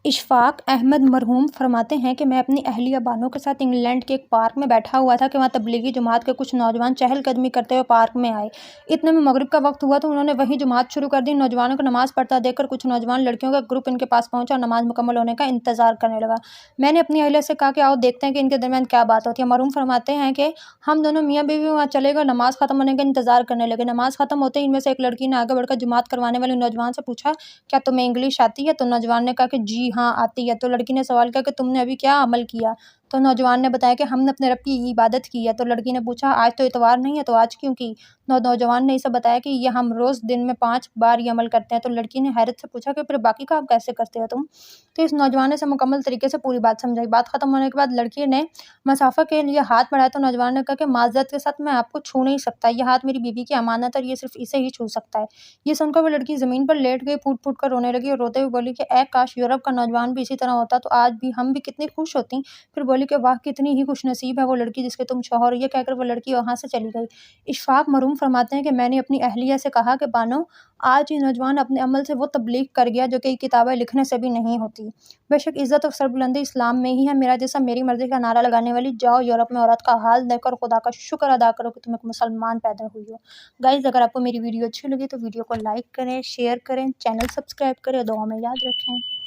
इशफाक अहमद मरहूम फरमाते हैं कि मैं अपनी अहलिया बानो के साथ इंग्लैंड के एक पार्क में बैठा हुआ था कि वहाँ तबलीगी जमात के कुछ नौजवान चहलकदमी करते हुए पार्क में आए। इतने में मगरिब का वक्त हुआ तो उन्होंने वहीं जमात शुरू कर दी। नौजवानों को नमाज पढ़ता देखकर कुछ नौजवान लड़कियों का ग्रुप इनके पास पहुंचा और नमाज मुकम्मल होने का इंतजार करने लगा। मैंने अपनी अहलिया से कहा कि आओ देखते हैं कि इनके दरमियान क्या बात होती है। मरहूम फरमाते हैं कि हम दोनों मियाँ बीवी वहाँ चले गए, नमाज खत्म होने का इंतजार करने लगे। नमाज खत्म होते ही इनमें से एक लड़की ने आगे बढ़कर जमात करवाने वाले नौजवान से पूछा, क्या तुम्हें इंग्लिश आती है? तो नौजवान ने कहा कि जी हाँ आती है। तो लड़की ने सवाल किया कि तुमने अभी क्या अमल किया? तो नौजवान ने बताया कि हमने अपने रब की इबादत की है। तो लड़की ने पूछा, आज तो इतवार नहीं है, तो आज क्यों की? नौजवान ने इसे बताया कि ये हम रोज़ दिन में 5 बार ये अमल करते हैं। तो लड़की ने हैरत से पूछा कि फिर बाकी काम कैसे करते हो तुम? तो इस नौजवान ने से मुकम्मल तरीके से पूरी बात समझाई। बात खत्म होने के बाद लड़की ने मसाफ़ा के लिए हाथ बढ़ाया तो नौजवान ने कहा कि माज़रत के साथ मैं आपको छू नहीं सकता, ये हाथ मेरी बीवी की अमानत है और ये सिर्फ़ इसे ही छू सकता है। ये सुनकर वो लड़की ज़मीन पर लेट गई, फूट-फूट कर रोने लगी और रोते हुए बोली कि ऐ काश यूरोप का नौजवान भी इसी तरह होता तो आज भी हम भी कितनी खुश होती। फिर बोली कि वाह! कितनी ही खुशनसीब है वो लड़की जिसके तुम शौहर हो। ये कहकर वो लड़की वहाँ से चली गई। इशफाक मरहूम फरमाते हैं कि मैंने अपनी अहलिया से कहा कि बानो, आज ये नौजवान अपने अमल से वो तब्लीग कर गया जो कि किताबें लिखने से भी नहीं होती। बेशक इज़्ज़त और सरबुलंदी इस्लाम में ही है। मेरा जैसा मेरी मर्ज़ी का नारा लगाने वाली जाओ यूरोप में औरत का हाल देखकर खुदा का शुक्र अदा करो कि तुम एक मुसलमान पैदा हुई हो। गाइज़, अगर आपको मेरी वीडियो अच्छी लगी तो वीडियो को लाइक करें, शेयर करें, चैनल सब्सक्राइब करें, दुआ में याद रखें।